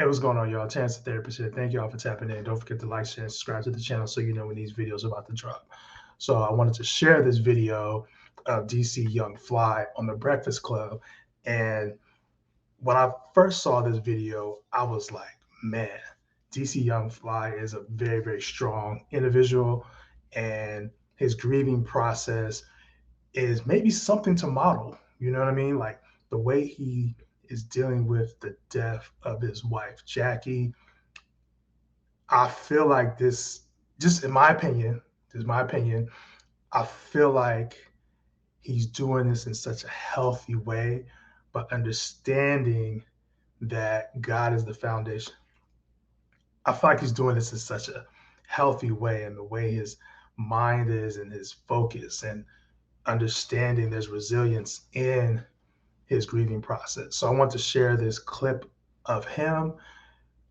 Hey, what's going on, y'all? Terrence, the therapist here. Thank y'all for tapping in. Don't forget to like, share, and subscribe to the channel so you know when these videos are about to drop. So I wanted to share this video of DC Young Fly on the Breakfast Club. And when I first saw this video, I was like, man, DC Young Fly is a very, very strong individual. And his grieving process is maybe something to model. You know what I mean? Like the way he is dealing with the death of his wife, Jackie. I feel like this, just in my opinion, this is my opinion. I feel like he's doing this in such a healthy way, but understanding that God is the foundation. I feel like he's doing this in such a healthy way, and the way his mind is and his focus, and understanding there's resilience in his grieving process. So I want to share this clip of him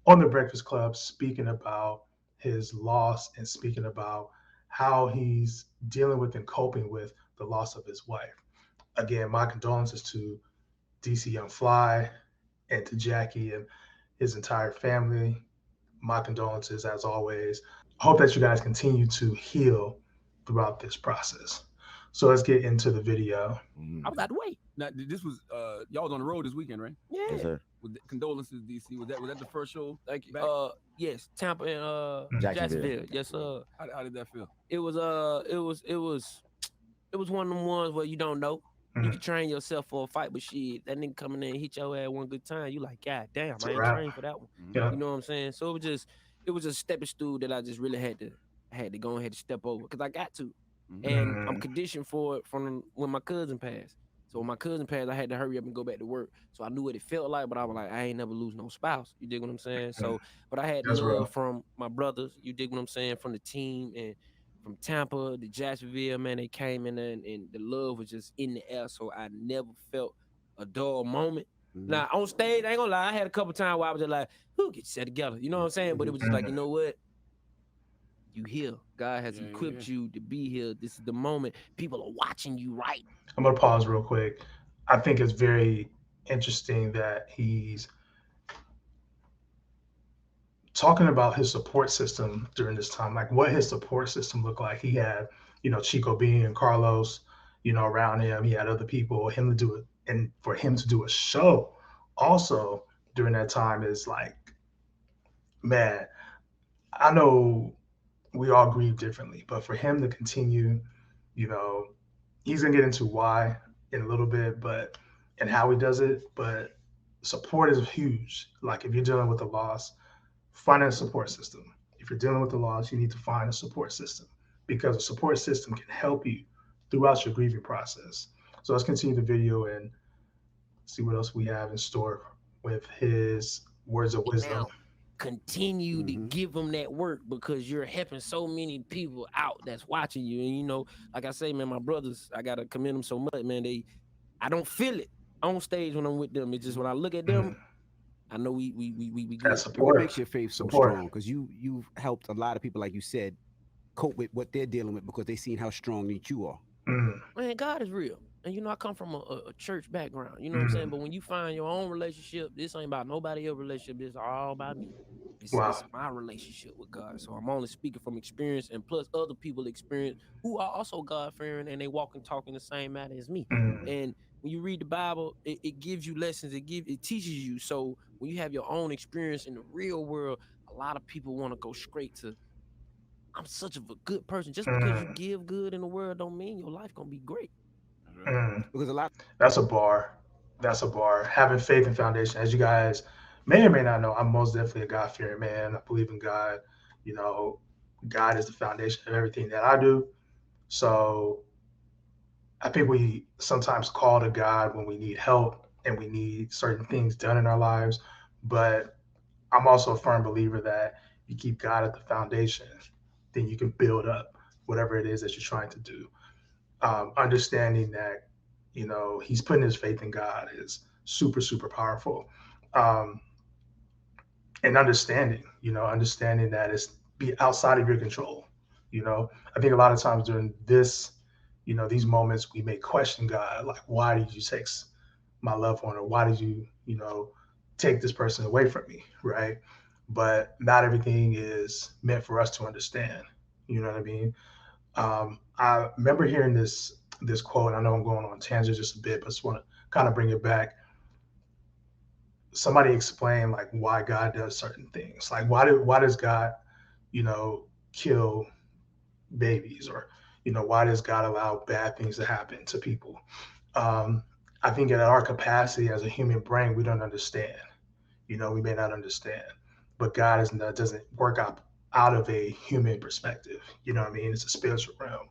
on the Breakfast Club speaking about his loss and speaking about how he's dealing with and coping with the loss of his wife. Again, my condolences to DC Young Fly and to Jackie and his entire family. My condolences as always. I hope that you guys continue to heal throughout this process. So let's get into the video. I was out the way. Now, this was y'all was on the road this weekend, right? Yeah. Yes, sir. With condolences, DC. Was that the first show? Thank you. Back? Yes, Tampa and Jacksonville. Jacksonville. Yes, sir. How did that feel? It was one of them ones where you don't know. You can train yourself for a fight, but shit, that nigga coming in and hit your ass one good time. You like, God damn, I ain't trained for that one. Yeah. You know what I'm saying? So it was just stepping stool that I just really had to go ahead and step over because I got to. And I'm conditioned for it from when my cousin passed. So when my cousin passed, I had to hurry up and go back to work. So I knew what it felt like, but I was like, I ain't never lose no spouse. You dig what I'm saying? So, but I had the That's love real. from my brothers. You dig what I'm saying? From the team and from Tampa to Jacksonville, man, they came in there and the love was just in the air. So I never felt a dull moment. Now on stage, I ain't gonna lie, I had a couple times where I was just like, "Who get set together?" You know what I'm saying? But it was just like, you know what? You here. God has equipped you to be here. This is the moment. People are watching you, right? I'm going to pause real quick. I think it's very interesting that he's talking about his support system during this time, like what his support system looked like. He had, Chico Bean and Carlos, around him. He had other people, him to do it. And for him to do a show also during that time is like, man, I know we all grieve differently, but for him to continue, you know, he's gonna get into why in a little bit, but and how he does it. But support is huge. Like if you're dealing with a loss, find a support system. If you're dealing with a loss, you need to find a support system because a support system can help you throughout your grieving process. So let's continue the video and see what else we have in store with his words of wisdom. Now, continue to give them that work because you're helping so many people out that's watching you. And like I say, man, my brothers, I gotta commend them so much, man. I don't feel it on stage when I'm with them. It's just when I look at them, I know we good. That support. What makes your faith so strong? Because you've helped a lot of people, like you said, cope with what they're dealing with because they've seen how strong that you are. Man, God is real. And I come from a church background, you know what I'm saying? But when you find your own relationship, this ain't about nobody else's relationship, this is all about me. It's my relationship with God. So I'm only speaking from experience and plus other people experience who are also God-fearing and they walk and talk in the same manner as me. And when you read the Bible, it gives you lessons, it teaches you. So when you have your own experience in the real world, a lot of people want to go straight to, I'm such of a good person. Just because you give good in the world don't mean your life gonna be great. Because a lot. That's a bar. That's a bar. Having faith and foundation. As you guys may or may not know, I'm most definitely a God-fearing man. I believe in God. God is the foundation of everything that I do. So I think we sometimes call to God when we need help and we need certain things done in our lives. But I'm also a firm believer that you keep God at the foundation, then you can build up whatever it is that you're trying to do. Understanding that, he's putting his faith in God is super, super powerful. Um, and understanding that it's be outside of your control. I think a lot of times during this, these moments, we may question God, like, why did you take my loved one? Or why did you, take this person away from me, right? But not everything is meant for us to understand. You know what I mean? I remember hearing this quote. I know I'm going on a tangent just a bit, but just want to kind of bring it back. Somebody explain like why God does certain things. Like why does God, you know, kill babies, or why does God allow bad things to happen to people? Um, I think in our capacity as a human brain, we don't understand. We may not understand, but God is not, doesn't work out of a human perspective. You know what I mean? It's a spiritual realm.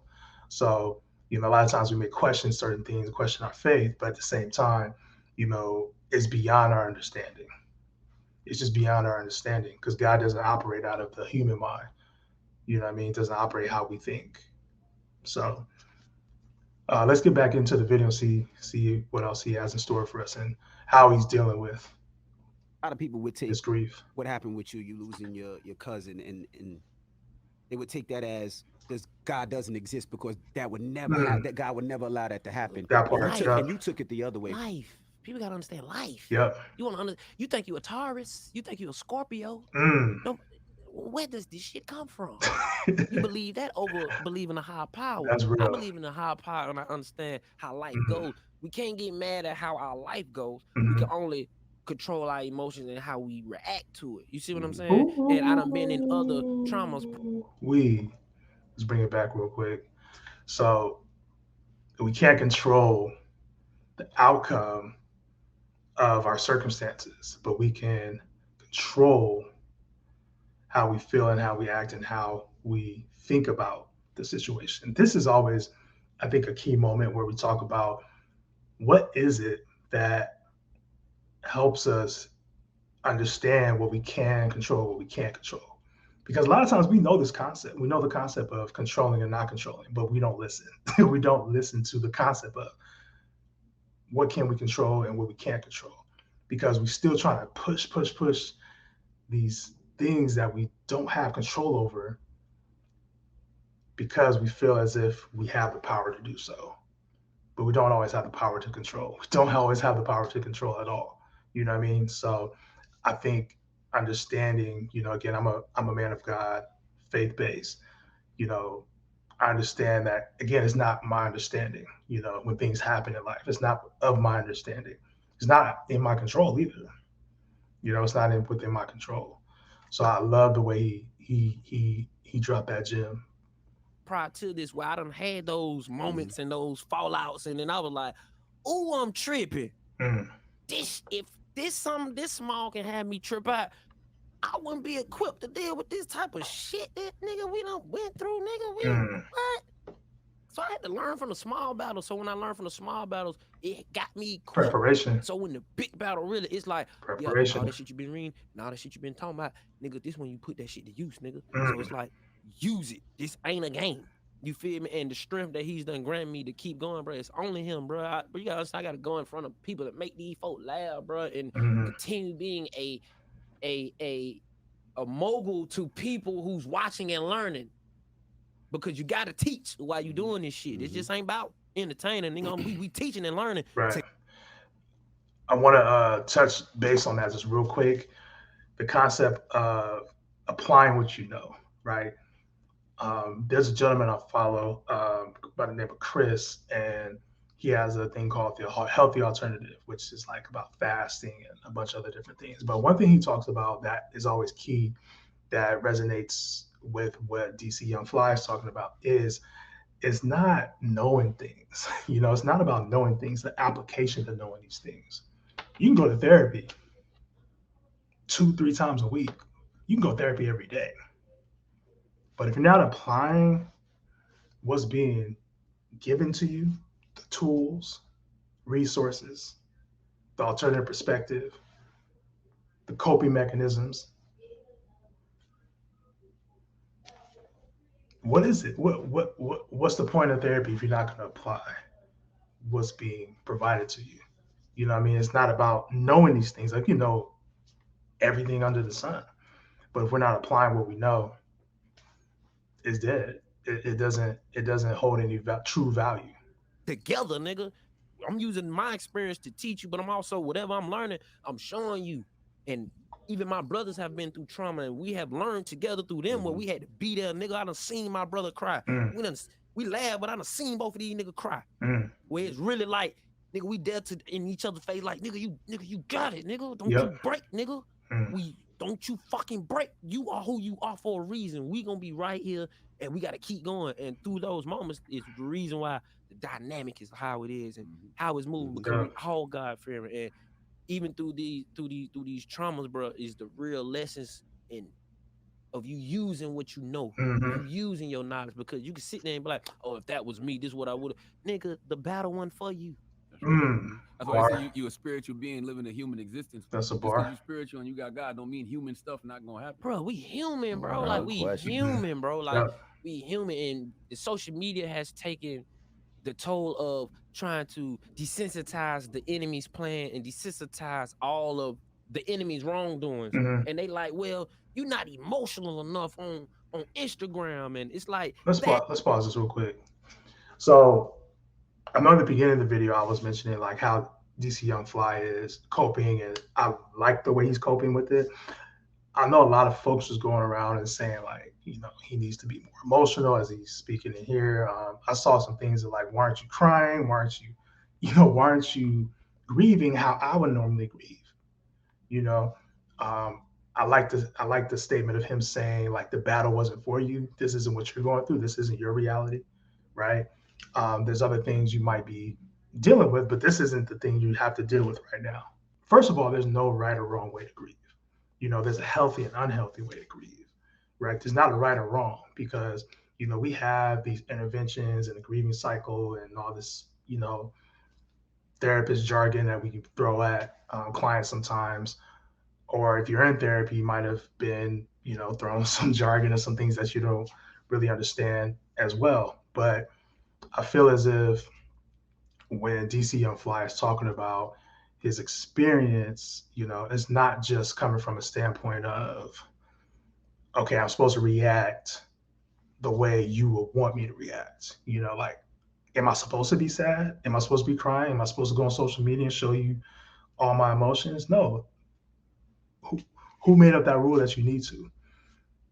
So, a lot of times we may question certain things, question our faith, but at the same time, it's beyond our understanding. It's just beyond our understanding because God doesn't operate out of the human mind. You know what I mean? It doesn't operate how we think. So let's get back into the video and see what else he has in store for us and how he's dealing with A lot of people would take his grief. what happened with you losing your cousin, and they would take that as this God doesn't exist because that would never that God would never allow that to happen. That part, And you took it the other way. Life. People gotta understand life. Yep. You want to you think you a Taurus? You think you a Scorpio? No, where does this shit come from? You believe that over believing a higher power. That's real. I believe in a higher power, and I understand how life goes. We can't get mad at how our life goes. We can only control our emotions and how we react to it. You see what I'm saying? And I done been in other traumas. Let's bring it back real quick. So we can't control the outcome of our circumstances, but we can control how we feel and how we act and how we think about the situation. This is always, I think, a key moment where we talk about what is it that helps us understand what we can control, what we can't control. Because a lot of times we know this concept. We know the concept of controlling and not controlling, but we don't listen. We don't listen to the concept of what can we control and what we can't control. Because we still trying to push these things that we don't have control over because we feel as if we have the power to do so. But we don't always have the power to control. We don't always have the power to control at all. You know what I mean? So I think understanding, again, I'm a man of God, faith-based. I understand that, again, it's not my understanding, when things happen in life. It's not of my understanding. It's not in my control either. It's not within my control. So I love the way he dropped that gem. Prior to this, where I done had those moments and those fallouts, and then I was like, "Oh, I'm tripping." If this small can have me trip out, I wouldn't be equipped to deal with this type of shit that nigga we done went through, nigga. What? So I had to learn from the small battles. So when I learned from the small battles, it got me equipped. Preparation. So when the big battle really, it's like, preparation. Yeah, all that shit you been reading, and all that shit you been talking about, nigga, this when you put that shit to use, nigga. So it's like, use it. This ain't a game. You feel me? And the strength that he's done grant me to keep going, bro, it's only him, bro. But you gotta understand, I gotta go in front of people that make these folk laugh, bro, and continue being a mogul to people who's watching and learning. Because you gotta teach while you doing this shit. It just ain't about entertaining, nigga. We teaching and learning. Right. I want to touch base on that just real quick. The concept of applying what you know, right? There's a gentleman I follow by the name of Chris, and he has a thing called the Healthy Alternative, which is like about fasting and a bunch of other different things. But one thing he talks about that is always key, that resonates with what DC Young Fly is talking about, is it's not knowing things. It's not about knowing things, the application to knowing these things. You can go to therapy 2-3 times a week. You can go to therapy every day. But if you're not applying what's being given to you, the tools, resources, the alternative perspective, the coping mechanisms, what is it? What's the point of therapy if you're not going to apply what's being provided to you? You know what I mean? It's not about knowing these things. Like, everything under the sun. But if we're not applying what we know, it's dead. It doesn't hold any true value. Together, nigga. I'm using my experience to teach you, but I'm also, whatever I'm learning, I'm showing you And even my brothers have been through trauma, and we have learned together through them where we had to be there, nigga. I done seen my brother cry. We laugh, but I done seen both of these niggas cry. Where it's really like, nigga, we dead to in each other's face, like, nigga, you got it, nigga. Don't you break, nigga. Don't you fucking break. You are who you are for a reason. We gonna be right here, and we gotta keep going. And through those moments is the reason why the dynamic is how it is and how it's moving, because we all God fearing. And even through these traumas, bro, is the real lessons of you using what you know, you using your knowledge, because you can sit there and be like, oh, if that was me, this is what I would have. Nigga, the battle wasn't for you. That's why I say you a spiritual being living a human existence. That's a Just bar. because you spiritual and you got God don't mean human stuff not gonna happen. Bro, we human, bro. Like, we human, bro. Like, we human. And the social media has taken the toll of trying to desensitize the enemy's plan and desensitize all of the enemy's wrongdoings. And they like, well, you're not emotional enough on Instagram. And it's like, let's pause this real quick. So I know in the beginning of the video I was mentioning like how DC Young Fly is coping, and I like the way he's coping with it. I know a lot of folks was going around and saying like, you know, he needs to be more emotional as he's speaking in here. I saw some things that like, why aren't you crying? Why aren't you grieving how I would normally grieve? You know, I like the statement of him saying like, the battle wasn't for you. This isn't what you're going through. This isn't your reality, right? There's other things you might be dealing with, but this isn't the thing you have to deal with right now. First of all, there's no right or wrong way to grieve. You know, there's a healthy and unhealthy way to grieve, right? There's not a right or wrong, because, you know, we have these interventions and the grieving cycle and all this, you know, therapist jargon that we can throw at clients sometimes. Or if you're in therapy, you might have been, you know, throwing some jargon or some things that you don't really understand as well. But I feel as if when DC Young Fly is talking about his experience, you know, it's not just coming from a standpoint of, okay, I'm supposed to react the way you would want me to react. You know, like, am I supposed to be sad? Am I supposed to be crying? Am I supposed to go on social media and show you all my emotions? No. Who made up that rule that you need to,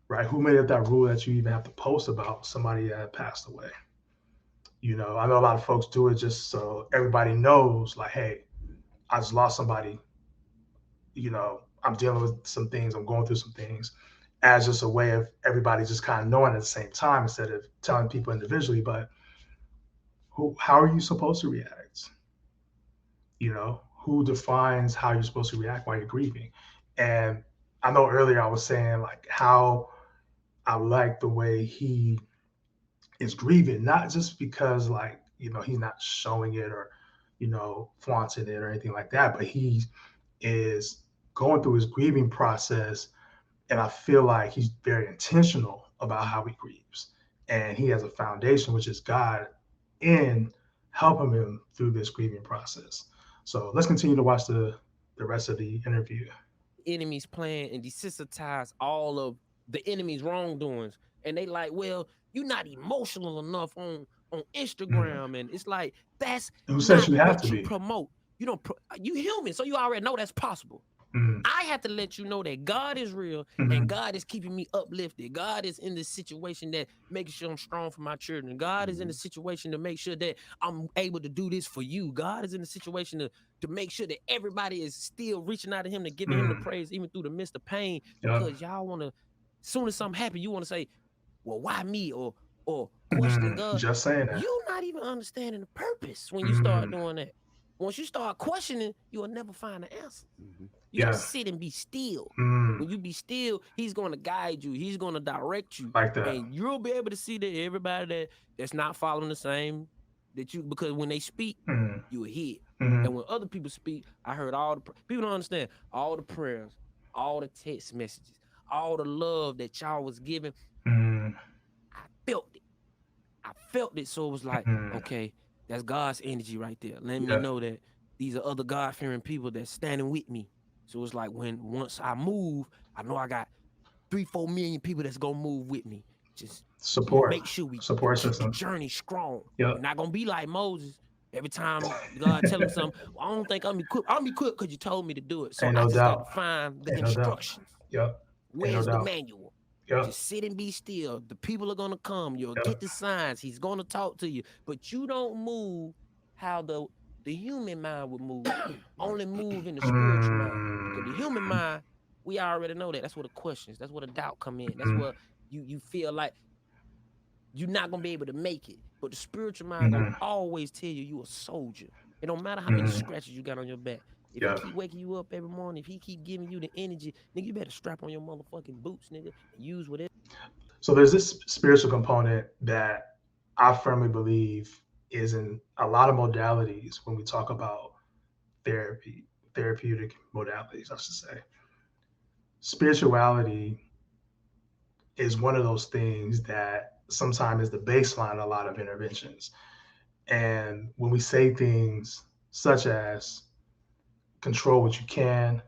right? Who made up that rule that you even have to post about somebody that passed away? You know, I know a lot of folks do it just so everybody knows, like, hey, I just lost somebody. You know, I'm dealing with some things. I'm going through some things, as just a way of everybody just kind of knowing at the same time instead of telling people individually. But how are you supposed to react? You know, who defines how you're supposed to react while you're grieving? And I know earlier I was saying like how I like the way he is grieving, not just because like, you know, he's not showing it or, you know, flaunting it or anything like that, but he is going through his grieving process. And I feel like he's very intentional about how he grieves. And he has a foundation, which is God, in helping him through this grieving process. So let's continue to watch the rest of the interview. Enemy's plan and desensitize all of the enemy's wrongdoings. And they like, well, you're not emotional enough on Instagram. And it's like, that's who says you have to you be? Promote. You don't you human, so you already know that's possible. I have to let you know that God is real and God is keeping me uplifted. God is in this situation that makes sure I'm strong for my children. God is in the situation to make sure that I'm able to do this for you. God is in the situation to make sure that everybody is still reaching out to him, to giving him the praise even through the midst of pain. Because y'all want to, as soon as something happens, you want to say, well, why me? Or question God. Just saying that. You're not even understanding the purpose when you start doing that. Once you start questioning, you will never find the answer. You gotta sit and be still. When you be still, he's gonna guide you. He's gonna direct you. Like that. And you'll be able to see that everybody that's not following the same, because when they speak, you will hear. And when other people speak, I heard all the people don't understand all the prayers, all the text messages, all the love that y'all was giving. I felt it. So it was like, okay, that's God's energy right there. Let me know that these are other God-fearing people that's standing with me. So it's like once I move, I know I got 3-4 million people that's gonna move with me. Just support. Make sure we support keep system. the journey strong. Yep. We're not gonna be like Moses. Every time God tell him something, well, I don't think I'm equipped. I'm equipped because you told me to do it. So Ain't I no just got doubt. to find the Ain't no doubt. instructions. Yep. Where's no the doubt. manual? Yep. Just sit and be still. The people are going to come. You'll Yep. get the signs. He's going to talk to you. But you don't move how the human mind would move. Only move in the spiritual mind. Because the human mind, we already know that. That's where the questions, that's where the doubt come in. That's where you feel like you're not going to be able to make it. But the spiritual mind going to always tell you a soldier. It don't matter how many scratches you got on your back. If he keep waking you up every morning, if he keep giving you the energy, nigga, you better strap on your motherfucking boots, nigga, and use whatever. So there's this spiritual component that I firmly believe is in a lot of modalities when we talk about therapeutic modalities, I should say. Spirituality is one of those things that sometimes is the baseline of a lot of interventions. And when we say things such as control what you can,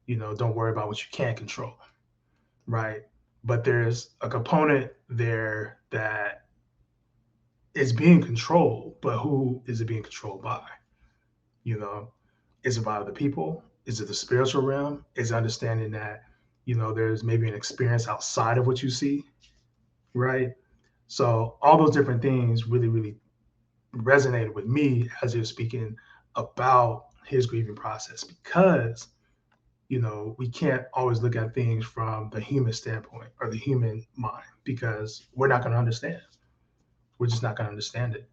don't worry about what you can't control, right? But there's a component there that is being controlled, but who is it being controlled by? Is it by the people? Is it the spiritual realm? Is understanding that, there's maybe an experience outside of what you see, right? So all those different things really, really resonated with me as you're speaking about his grieving process, because we can't always look at things from the human standpoint or the human mind, because we're not going to understand. We're just not going to understand it.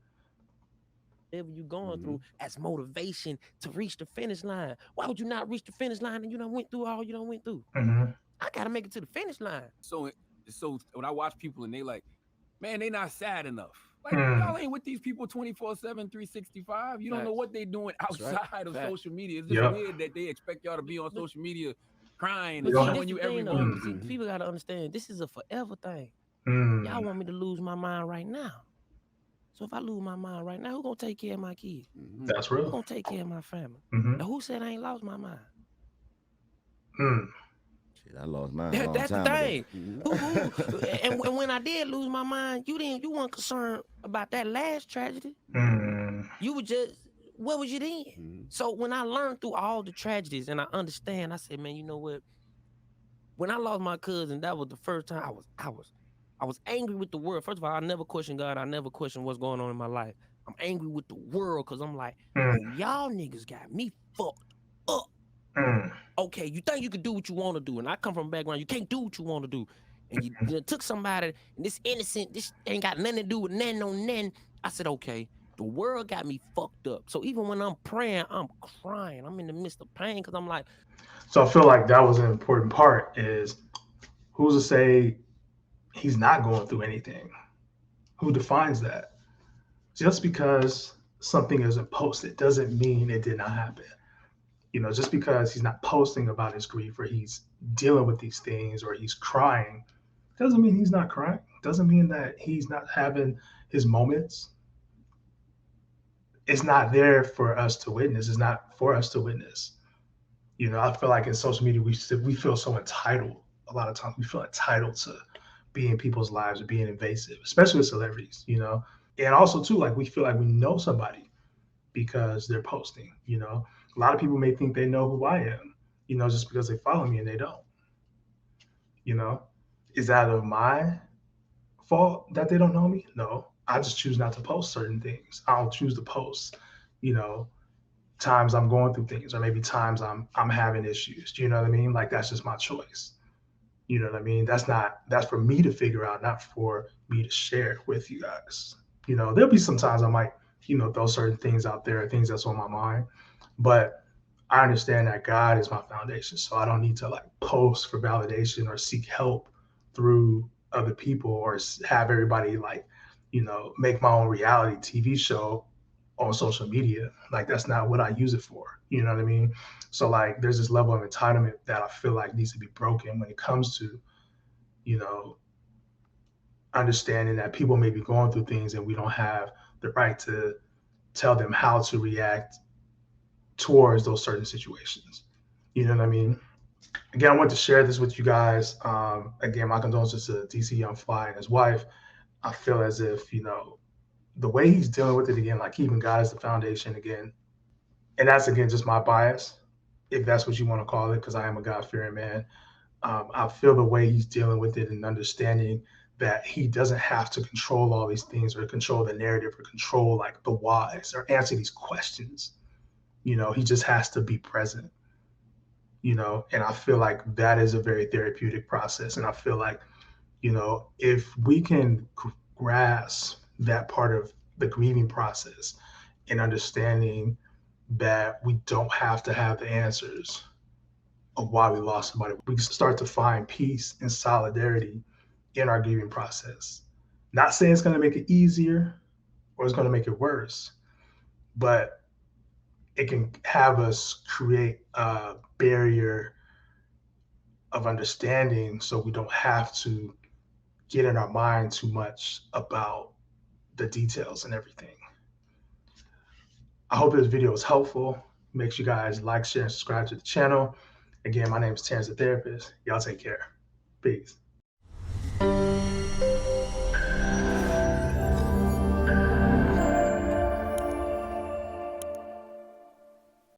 Whatever you're going through as motivation to reach the finish line. Why would you not reach the finish line and you done went through all you done went through? I got to make it to the finish line. So when I watch people and they like, man, they not sad enough. Like, y'all ain't with these people 24/7, 365. You don't know what they doing outside of social media. It's just weird that they expect y'all to be on social media crying and showing you every moment. See, people got to understand, this is a forever thing. Y'all want me to lose my mind right now. So if I lose my mind right now, who gonna take care of my kids? That's real. Who gonna take care of my family? Now, who said I ain't lost my mind? Shit, I lost mine. That's the thing. And when I did lose my mind, you weren't concerned about that last tragedy. You were just, where was you then? So when I learned through all the tragedies and I understand, I said, man, you know what? When I lost my cousin, that was the first time I was angry with the world. First of all, I never questioned God. I never questioned what's going on in my life. I'm angry with the world because I'm like, oh, y'all niggas got me fucked up. Okay, you think you can do what you want to do, and I come from a background, you can't do what you want to do. And you took somebody, and this innocent, this ain't got nothing to do with nothing on nothing. I said, okay, the world got me fucked up. So even when I'm praying, I'm crying. I'm in the midst of pain because I'm like. So I feel like that was an important part, is who's to say he's not going through anything? Who defines that? Just because something isn't posted doesn't mean it did not happen. Just because he's not posting about his grief, or he's dealing with these things, or he's crying, doesn't mean he's not crying. Doesn't mean that he's not having his moments. It's not there for us to witness. It's not for us to witness. I feel like in social media, we feel so entitled. A lot of times we feel entitled to be in people's lives or being invasive, especially with celebrities, and also too, like we feel like we know somebody because they're posting, a lot of people may think they know who I am, just because they follow me, and they don't, is that of my fault that they don't know me? No, I just choose not to post certain things. I'll choose to post, times I'm going through things, or maybe times I'm having issues. Do you know what I mean? Like, that's just my choice. You know what I mean? That's for me to figure out, not for me to share with you guys. There'll be some times I might, throw certain things out there, things that's on my mind, but I understand that God is my foundation. So I don't need to like post for validation or seek help through other people, or have everybody like, make my own reality TV show on social media. Like, that's not what I use it for. You know what I mean? So like, there's this level of entitlement that I feel like needs to be broken when it comes to, understanding that people may be going through things, and we don't have the right to tell them how to react towards those certain situations. You know what I mean? Again, I want to share this with you guys. Again, my condolences to DC Young Fly and his wife. I feel as if, the way he's dealing with it again, like keeping God as the foundation again, and that's again just my bias, if that's what you want to call it, because I am a God-fearing man. I feel the way he's dealing with it and understanding that he doesn't have to control all these things or control the narrative or control like the whys or answer these questions. You know, he just has to be present, you know, and I feel like that is a very therapeutic process. And I feel like, you know, if we can grasp that part of the grieving process and understanding that we don't have to have the answers of why we lost somebody, we can start to find peace and solidarity in our grieving process. Not saying it's going to make it easier or it's going to make it worse, but it can have us create a barrier of understanding so we don't have to get in our mind too much about the details and everything. I hope this video was helpful. Make sure you guys like, share, and subscribe to the channel. Again, my name is Terrence, the therapist. Y'all take care. Peace.